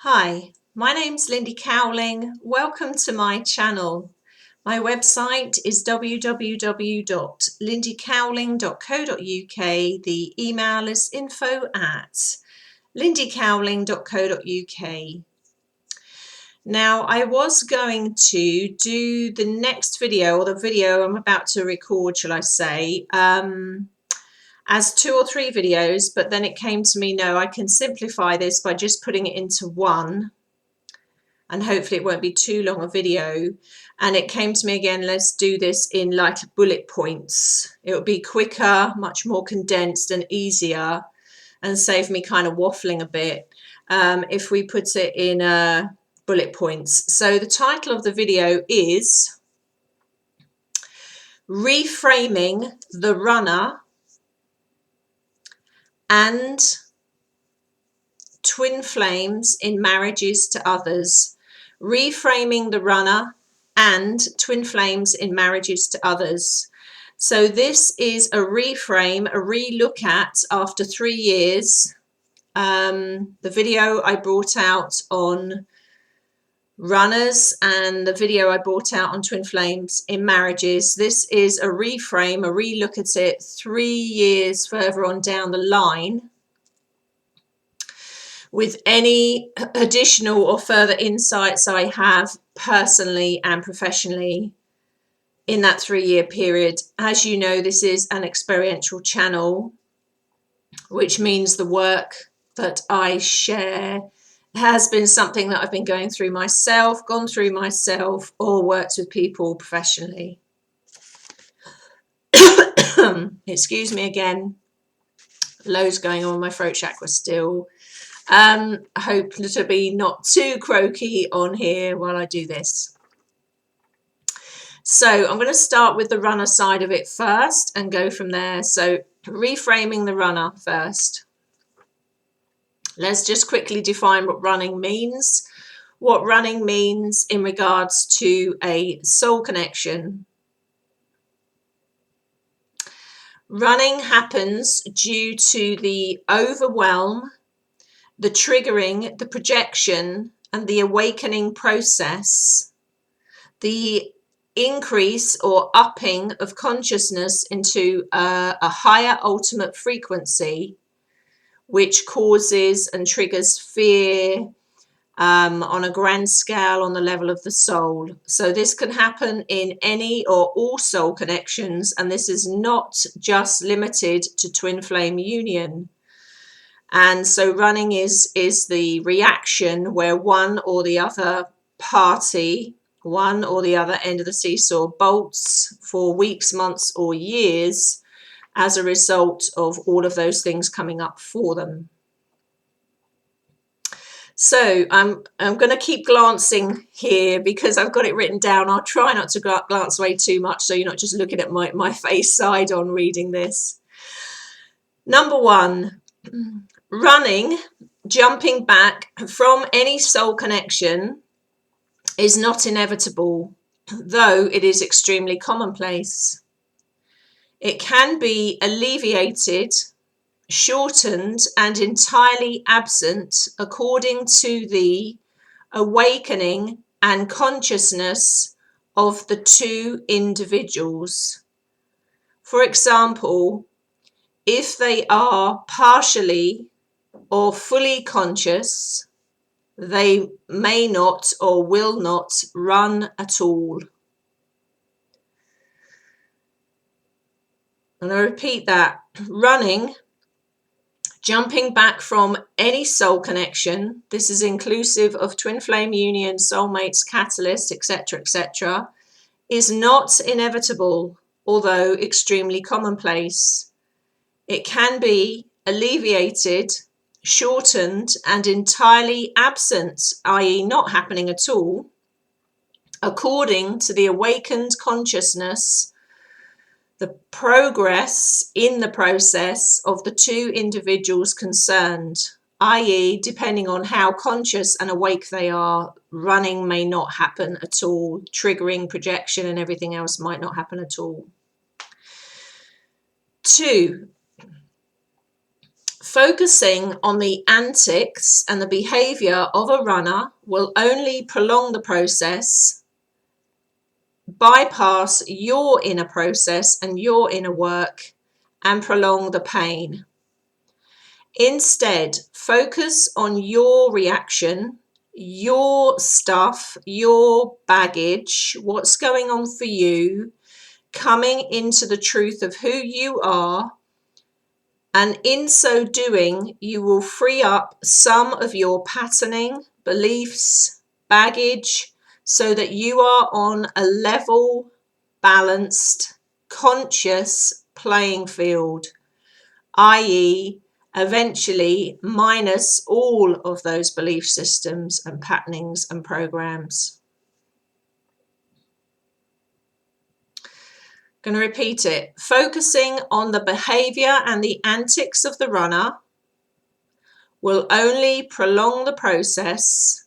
Hi, my name's Lindy Cowling. Welcome to my channel. My website is www.lindycowling.co.uk. The email is info@lindycowling.co.uk. Now, I was going to do the next video, or the video I'm about to record, shall I say, as 2 or 3 videos, but then it came to me, no, I can simplify this by just putting it into one, and hopefully it won't be too long a video. And it came to me again, let's do this in like bullet points. It will be quicker, much more condensed and easier, and save me kind of waffling a bit if we put it in bullet points. So the title of the video is Reframing the Runner and Twin Flames in Marriages to Others. Reframing the Runner and Twin Flames in Marriages to Others. So this is a reframe, a re-look at after 3 years. The video I brought out on runners and the video I brought out on twin flames in marriages. This is a reframe, a re-look at it 3 years further on down the line, with any additional or further insights I have personally and professionally in that 3-year period. As you know, this is an experiential channel, which means the work that I share has been something that I've been gone through myself, or worked with people professionally. Excuse me again, loads going on with my throat chakra still. I hope to be not too croaky on here while I do this. So I'm going to start with the runner side of it first and go from there. So reframing the runner first. Let's just quickly define what running means. What running means in regards to a soul connection. Running happens due to the overwhelm, the triggering, the projection, and the awakening process, the increase or upping of consciousness into a higher ultimate frequency, which causes and triggers fear on a grand scale on the level of the soul. So this can happen in any or all soul connections, and this is not just limited to twin flame union. And so running is the reaction where one or the other party, one or the other end of the seesaw, bolts for weeks, months, or years as a result of all of those things coming up for them. So I'm going to keep glancing here because I've got it written down. I'll try not to glance away too much so you're not just looking at my face side on reading this. Number 1. Running, jumping back from any soul connection, is not inevitable, though it is extremely commonplace. It can be alleviated, shortened, and entirely absent according to the awakening and consciousness of the 2 individuals. For example, if they are partially or fully conscious, they may not or will not run at all. And I repeat that. Running, jumping back from any soul connection, this is inclusive of twin flame union, soulmates, catalysts, etc., is not inevitable, although extremely commonplace. It can be alleviated, shortened, and entirely absent, i.e. not happening at all, according to the awakened consciousness, the progress in the process of the 2 individuals concerned, i.e. depending on how conscious and awake they are, running may not happen at all, triggering, projection, and everything else might not happen at all. 2. Focusing on the antics and the behavior of a runner will only prolong the process, bypass your inner process and your inner work, and prolong the pain. Instead, focus on your reaction, your stuff, your baggage, what's going on for you, coming into the truth of who you are. And in so doing, you will free up some of your patterning, beliefs, baggage, so that you are on a level, balanced, conscious playing field, i.e., eventually minus all of those belief systems and patternings and programs. Going to repeat it. Focusing on the behavior and the antics of the runner will only prolong the process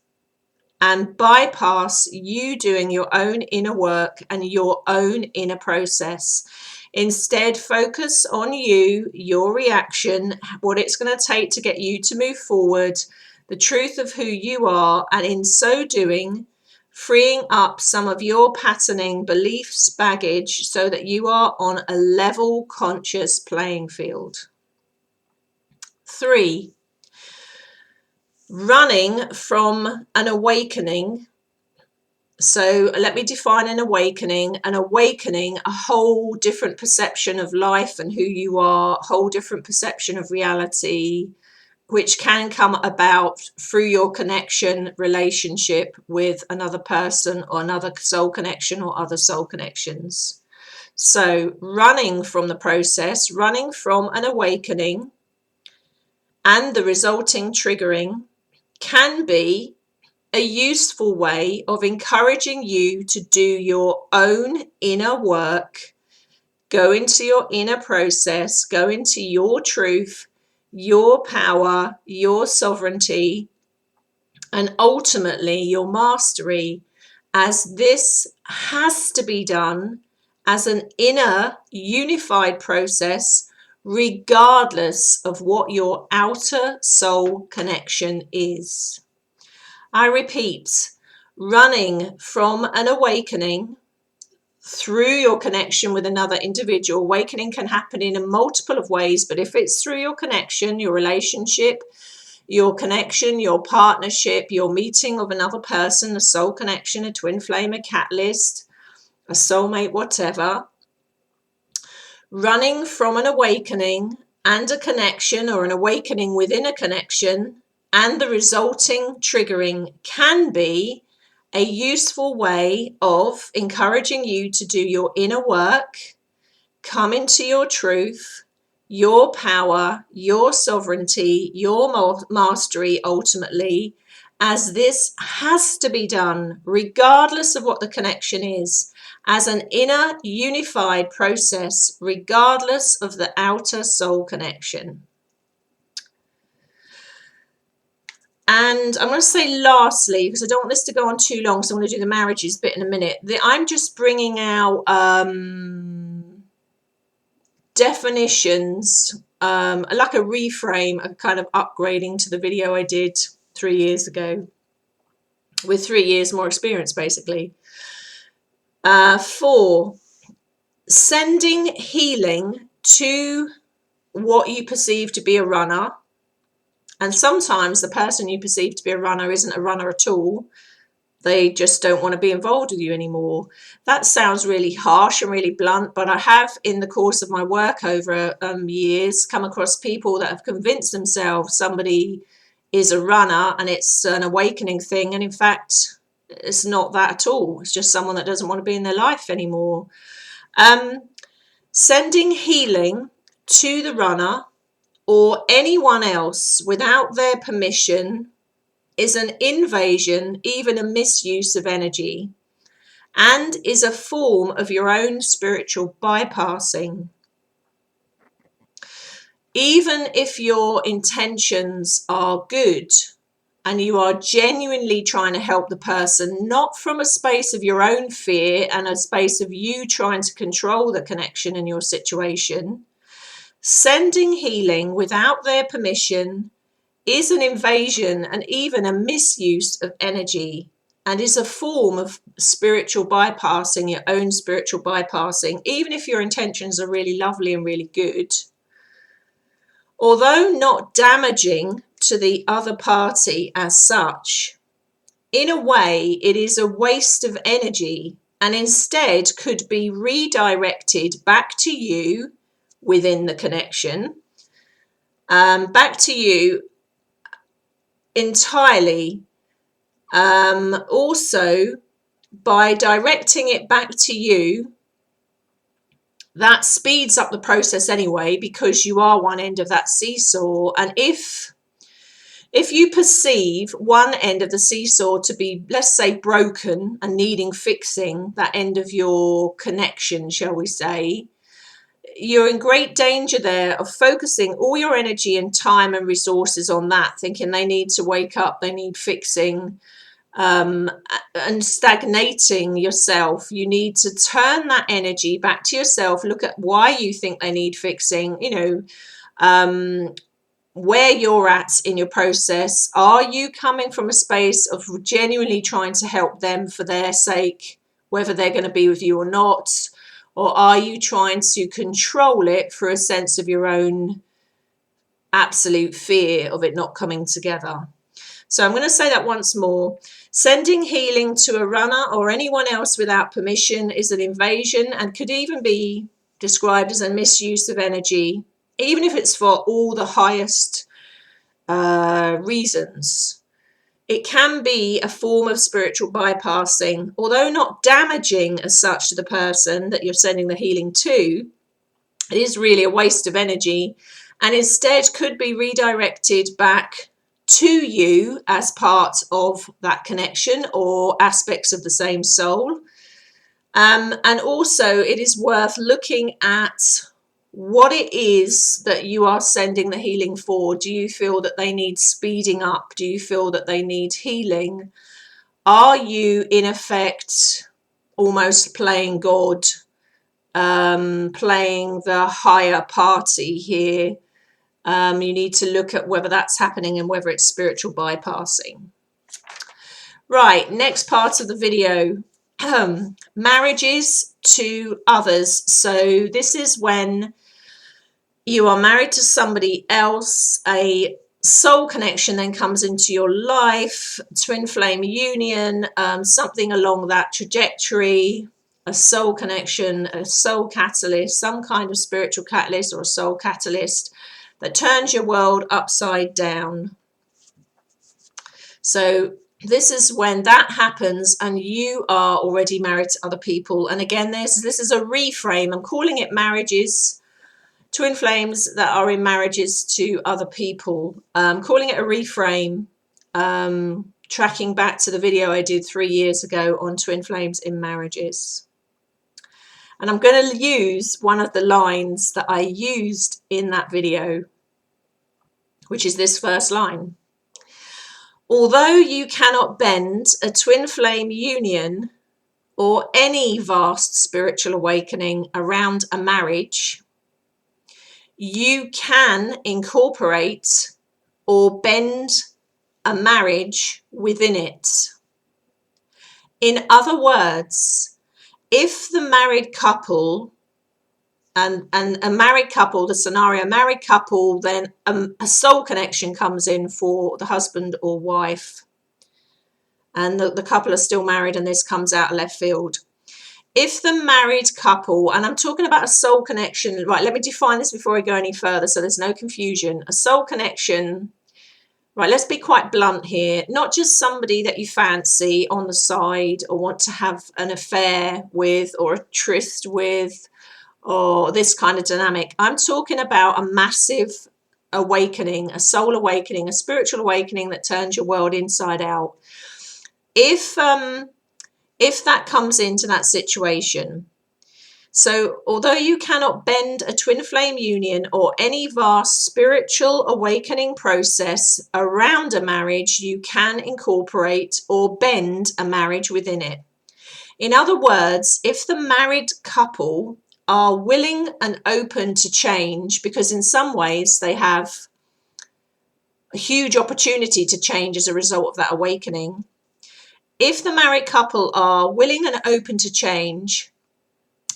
and bypass you doing your own inner work and your own inner process. Instead, focus on you, your reaction, what it's going to take to get you to move forward, the truth of who you are, and in so doing, freeing up some of your patterning, beliefs, baggage, so that you are on a level, conscious playing field. 3, running from an awakening. So let me define an awakening, a whole different perception of life and who you are, a whole different perception of reality, which can come about through your connection, relationship with another person or another soul connection or other soul connections. So running from the process, running from an awakening and the resulting triggering can be a useful way of encouraging you to do your own inner work, go into your inner process, go into your truth, your power, your sovereignty, and ultimately your mastery, as this has to be done as an inner unified process, regardless of what your outer soul connection is. I repeat, running from an awakening through your connection with another individual. Awakening can happen in a multiple of ways, but if it's through your connection, your relationship, your connection, your partnership, your meeting of another person, a soul connection, a twin flame, a catalyst, a soulmate, whatever, running from an awakening and a connection, or an awakening within a connection, and the resulting triggering can be a useful way of encouraging you to do your inner work, come into your truth, your power, your sovereignty, your mastery ultimately, as this has to be done regardless of what the connection is, as an inner unified process regardless of the outer soul connection. And I'm going to say lastly, because I don't want this to go on too long, so I'm going to do the marriages bit in a minute. I'm just bringing out definitions, like a reframe, a kind of upgrading to the video I did 3 years ago, with 3 years more experience, basically. 4, sending healing to what you perceive to be a runner. And sometimes the person you perceive to be a runner isn't a runner at all. They just don't want to be involved with you anymore. That sounds really harsh and really blunt, but I have, in the course of my work over years, come across people that have convinced themselves somebody is a runner and it's an awakening thing. And in fact, it's not that at all. It's just someone that doesn't want to be in their life anymore. Sending healing to the runner or anyone else without their permission is an invasion, even a misuse of energy, and is a form of your own spiritual bypassing. Even if your intentions are good and you are genuinely trying to help the person, not from a space of your own fear and a space of you trying to control the connection in your situation, Sending healing without their permission is an invasion and even a misuse of energy, and is a form of spiritual bypassing, your own spiritual bypassing, even if your intentions are really lovely and really good. Although not damaging to the other party as such, in a way it is a waste of energy and instead could be redirected back to you within the connection, back to you entirely. Also, by directing it back to you, that speeds up the process anyway, because you are one end of that seesaw. And if you perceive one end of the seesaw to be, let's say, broken and needing fixing, that end of your connection, shall we say, you're in great danger there of focusing all your energy and time and resources on that, thinking they need to wake up, they need fixing, and stagnating yourself. You need to turn that energy back to yourself, look at why you think they need fixing, where you're at in your process. Are you coming from a space of genuinely trying to help them for their sake, whether they're going to be with you or not? Or are you trying to control it for a sense of your own absolute fear of it not coming together? So I'm going to say that once more. Sending healing to a runner or anyone else without permission is an invasion and could even be described as a misuse of energy, even if it's for all the highest reasons. It can be a form of spiritual bypassing, although not damaging as such to the person that you're sending the healing to. It is really a waste of energy and instead could be redirected back to you as part of that connection or aspects of the same soul. And also it is worth looking at what it is that you are sending the healing for. Do you feel that they need speeding up? Do you feel that they need healing? Are you in effect almost playing God, playing the higher party here? You need to look at whether that's happening and whether it's spiritual bypassing. Right, next part of the video, marriages to others. So this is when you are married to somebody else, a soul connection then comes into your life, twin flame union, something along that trajectory, a soul connection, a soul catalyst, some kind of spiritual catalyst or a soul catalyst that turns your world upside down. So this is when that happens and you are already married to other people. And again, this is a reframe. I'm calling it marriages, twin flames that are in marriages to other people. Calling it a reframe, tracking back to the video I did 3 years ago on twin flames in marriages. And I'm going to use one of the lines that I used in that video, which is this first line. Although you cannot bend a twin flame union or any vast spiritual awakening around a marriage, you can incorporate or bend a marriage within it. In other words, if the married couple and a married couple, the scenario, married couple, then a soul connection comes in for the husband or wife, and the couple are still married, and this comes out of left field. If the married couple, and I'm talking about a soul connection, right, let me define this before I go any further so there's no confusion. A soul connection, right, let's be quite blunt here, not just somebody that you fancy on the side or want to have an affair with or a tryst with, or this kind of dynamic. I'm talking about a massive awakening, a soul awakening, a spiritual awakening that turns your world inside out. If that comes into that situation, so although you cannot bend a twin flame union or any vast spiritual awakening process around a marriage, you can incorporate or bend a marriage within it. In other words, if the married couple are willing and open to change, because in some ways they have a huge opportunity to change as a result of that awakening. If the married couple are willing and open to change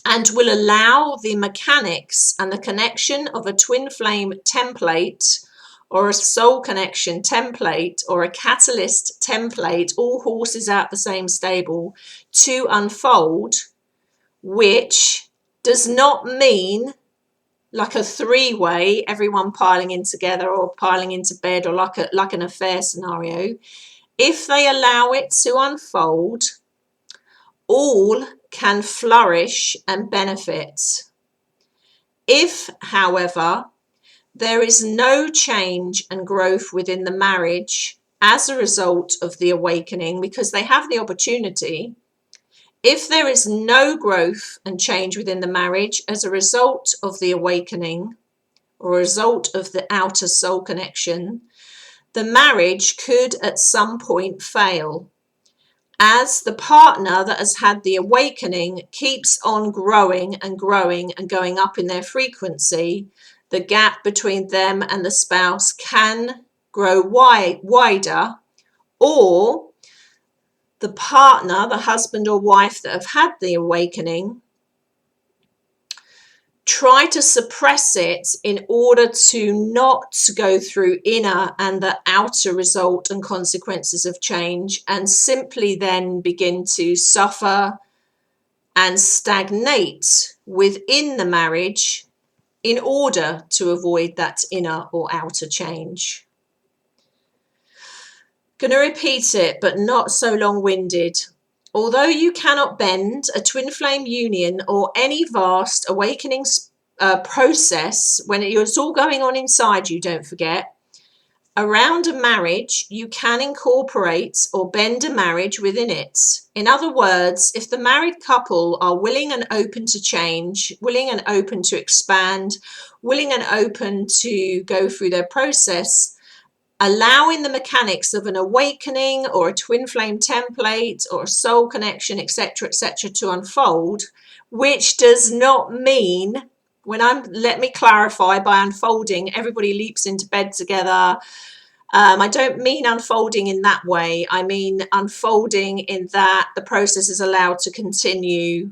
and will allow the mechanics and the connection of a twin flame template or a soul connection template or a catalyst template, all horses out the same stable, to unfold, which does not mean like a three-way, everyone piling in together or piling into bed, or like an affair scenario. If they allow it to unfold, all can flourish and benefit. If, however, there is no change and growth within the marriage as a result of the awakening, because they have the opportunity, if there is no growth and change within the marriage as a result of the awakening or a result of the outer soul connection, the marriage could at some point fail, as the partner that has had the awakening keeps on growing and growing and going up in their frequency. The gap between them and the spouse can grow wider, or the partner, the husband or wife that have had the awakening, try to suppress it in order to not go through inner and the outer result and consequences of change, and simply then begin to suffer and stagnate within the marriage in order to avoid that inner or outer change. Going to repeat it, but not so long-winded. Although you cannot bend a twin flame union or any vast awakening process, when it's all going on inside you, don't forget, around a marriage, you can incorporate or bend a marriage within it. In other words, if the married couple are willing and open to change, willing and open to expand, willing and open to go through their process, allowing the mechanics of an awakening or a twin flame template or a soul connection, etc., to unfold, which does not mean, let me clarify, by unfolding, everybody leaps into bed together. I don't mean unfolding in that way. I mean unfolding in that the process is allowed to continue.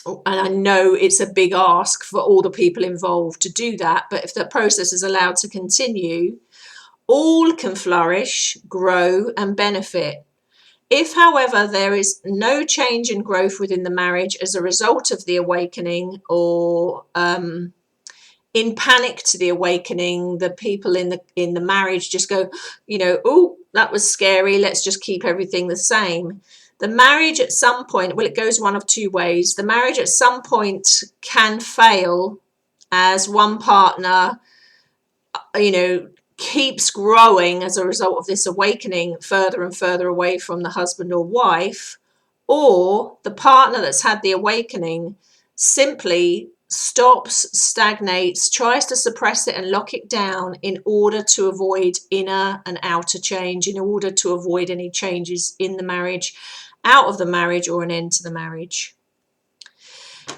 And I know it's a big ask for all the people involved to do that, but if the process is allowed to continue, all can flourish, grow, and benefit. If, however, there is no change and growth within the marriage as a result of the awakening, or in panic to the awakening, the people in the marriage just go, oh, that was scary, let's just keep everything the same. The marriage at some point, well, it goes one of two ways. The marriage at some point can fail as one partner, keeps growing as a result of this awakening further and further away from the husband or wife, or the partner that's had the awakening simply stops, stagnates, tries to suppress it and lock it down in order to avoid inner and outer change, in order to avoid any changes in the marriage, out of the marriage, or an end to the marriage.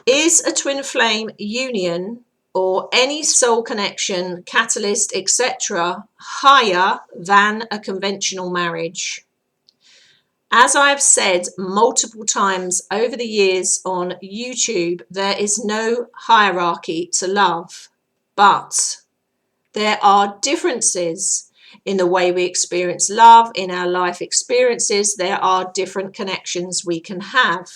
Is a twin flame union or any soul connection, catalyst, etc., higher than a conventional marriage? As I've said multiple times over the years on YouTube, there is no hierarchy to love, but there are differences in the way we experience love, in our life experiences. There are different connections we can have.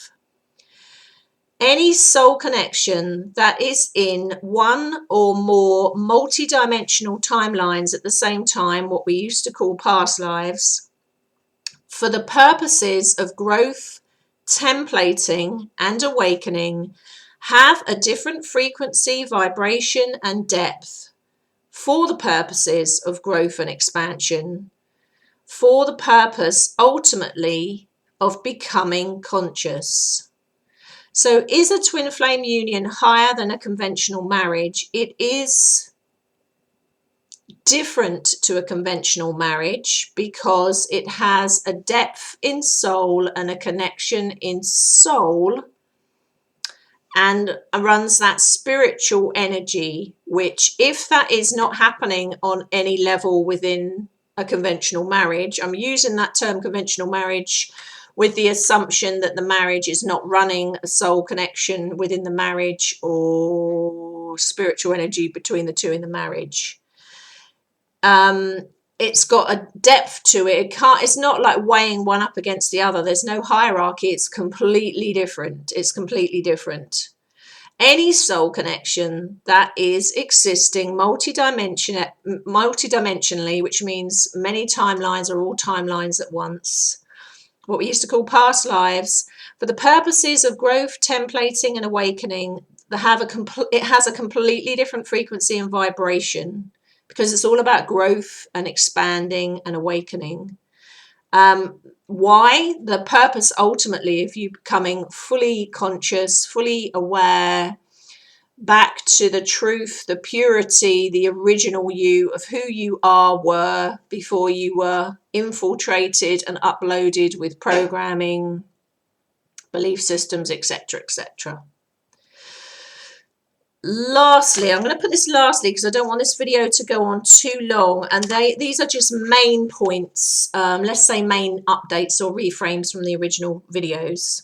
Any soul connection that is in one or more multi-dimensional timelines at the same time, what we used to call past lives, for the purposes of growth, templating, and awakening, have a different frequency, vibration, and depth for the purposes of growth and expansion, for the purpose, ultimately, of becoming conscious. So is a twin flame union higher than a conventional marriage? It is different to a conventional marriage because it has a depth in soul and a connection in soul and runs that spiritual energy, which, if that is not happening on any level within a conventional marriage, I'm using that term conventional marriage with the assumption that the marriage is not running a soul connection within the marriage or spiritual energy between the two in the marriage. It's got a depth to it. It's not like weighing one up against the other. There's no hierarchy. It's completely different. It's completely different. Any soul connection that is existing multidimensionally, which means many timelines are all timelines at once, what we used to call past lives, for the purposes of growth, templating, and awakening, it has a completely different frequency and vibration, because it's all about growth and expanding and awakening. Why? The purpose ultimately of you becoming fully conscious, fully aware, back to the truth, the purity, the original you of who you were before you were infiltrated and uploaded with programming, belief systems, etc., etc. Lastly, I'm going to put this lastly because I don't want this video to go on too long, and these are just main points, let's say main updates or reframes from the original videos.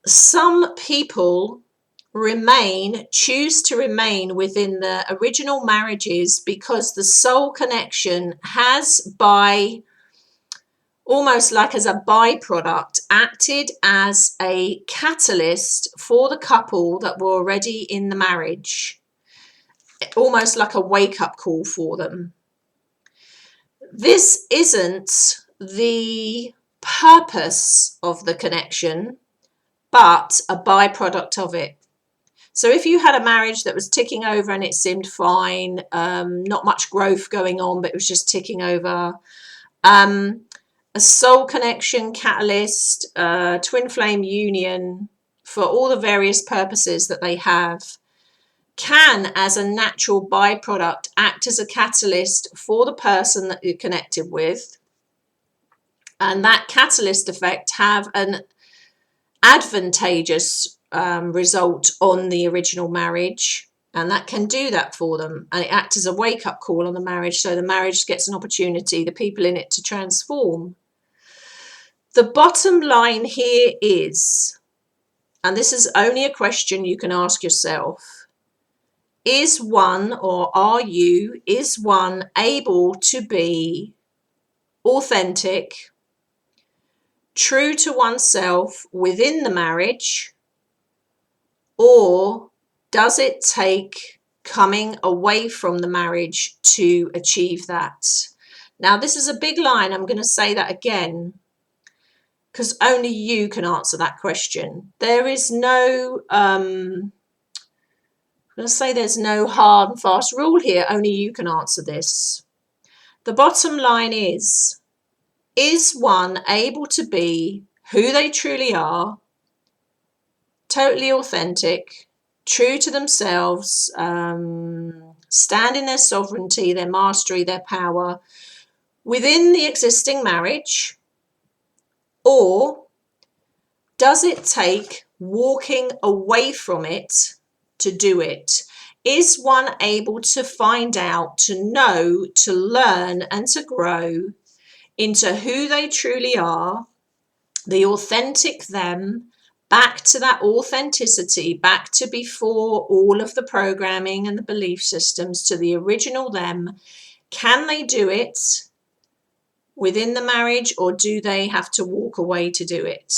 Some people choose to remain within the original marriages because the soul connection has, by almost like as a byproduct, acted as a catalyst for the couple that were already in the marriage, almost like a wake-up call for them. This isn't the purpose of the connection, but a byproduct of it. So if you had a marriage that was ticking over and it seemed fine, not much growth going on, but it was just ticking over, a soul connection, catalyst, twin flame union, for all the various purposes that they have, can, as a natural byproduct, act as a catalyst for the person that you're connected with. And that catalyst effect have an advantageous result on the original marriage, and that can do that for them, and it acts as a wake-up call on the marriage, so the marriage gets an opportunity, the people in it, to transform. The bottom line here is, and this is only a question you can ask yourself, is one able to be authentic, true to oneself within the marriage, or does it take coming away from the marriage to achieve that? Now, this is a big line. I'm going to say that again, because only you can answer that question. There is no, I'm going to say there's no hard and fast rule here. Only you can answer this. The bottom line is one able to be who they truly are, totally authentic, true to themselves, stand in their sovereignty, their mastery, their power within the existing marriage? Or does it take walking away from it to do it? Is one able to find out, to know, to learn, and to grow into who they truly are, the authentic them, back to that authenticity, back to before all of the programming and the belief systems, to the original them? Can they do it within the marriage, or do they have to walk away to do it?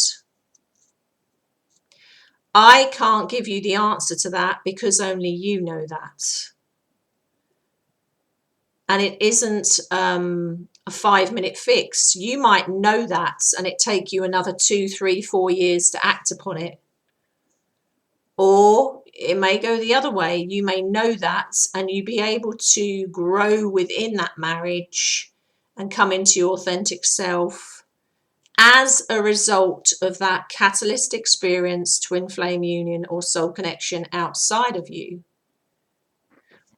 I can't give you the answer to that because only you know that. And it isn't a 5-minute fix. You might know that and it take you another 2, 3, 4 years to act upon it. Or it may go the other way. You may know that and you be able to grow within that marriage and come into your authentic self as a result of that catalyst experience, twin flame union, or soul connection outside of you.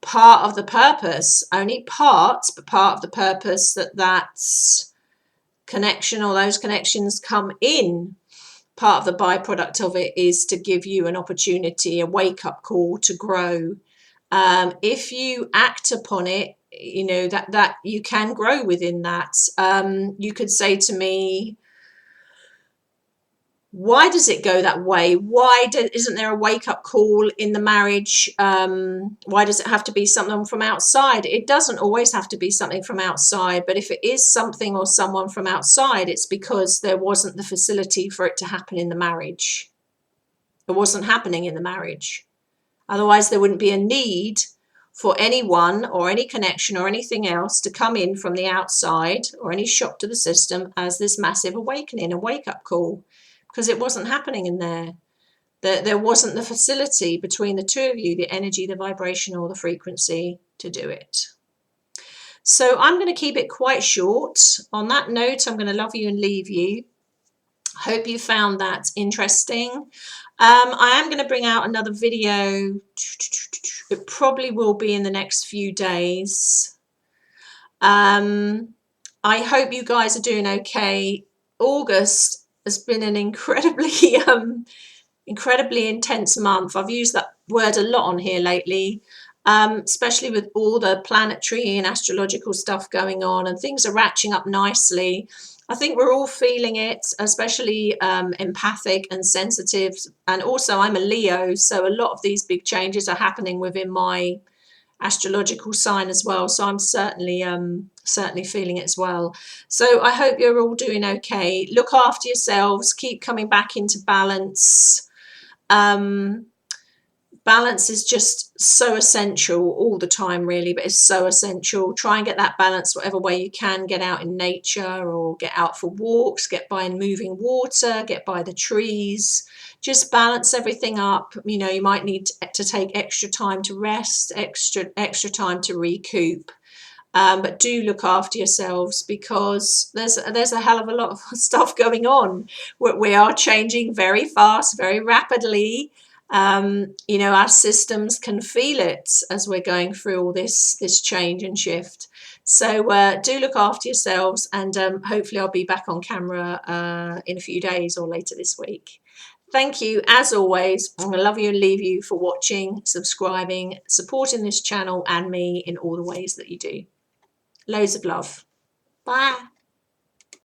Part of the purpose, only part, but part of the purpose that connection or those connections come in part of the byproduct of it is to give you an opportunity, a wake-up call to grow. If you act upon it, you know, that you can grow within that. You could say to me, why does it go that way? Isn't there a wake-up call in the marriage? Why does it have to be something from outside? It doesn't always have to be something from outside, but if it is something or someone from outside, it's because there wasn't the facility for it to happen in the marriage. It wasn't happening in the marriage. Otherwise, there wouldn't be a need for anyone or any connection or anything else to come in from the outside or any shock to the system as this massive awakening, a wake-up call, because it wasn't happening in there. There wasn't the facility between the two of you, the energy, the vibration, or the frequency to do it. So I'm going to keep it quite short. On that note, I'm going to love you and leave you. Hope you found that interesting. I am going to bring out another video. It probably will be in the next few days. I hope you guys are doing okay. August has been an incredibly intense month. I've used that word a lot on here lately, especially with all the planetary and astrological stuff going on, and things are ratcheting up nicely. I think we're all feeling it, especially empathic and sensitive. And also I'm a Leo, so a lot of these big changes are happening within my astrological sign as well. So I'm certainly feeling it as well. So I hope you're all doing okay. Look after yourselves. Keep coming back into balance. Balance is just so essential all the time, really, but it's so essential. Try and get that balance whatever way you can. Get out in nature or get out for walks, get by in moving water, get by the trees. Just balance everything up. You know, you might need to take extra time to rest, extra time to recoup. But do look after yourselves, because there's a hell of a lot of stuff going on. We are changing very fast, very rapidly. You know, our systems can feel it as we're going through all this change and shift. So do look after yourselves, and hopefully I'll be back on camera in a few days or later this week. Thank you, as always. I'm going to love you and leave you for watching, subscribing, supporting this channel and me in all the ways that you do. Loads of love. Bye.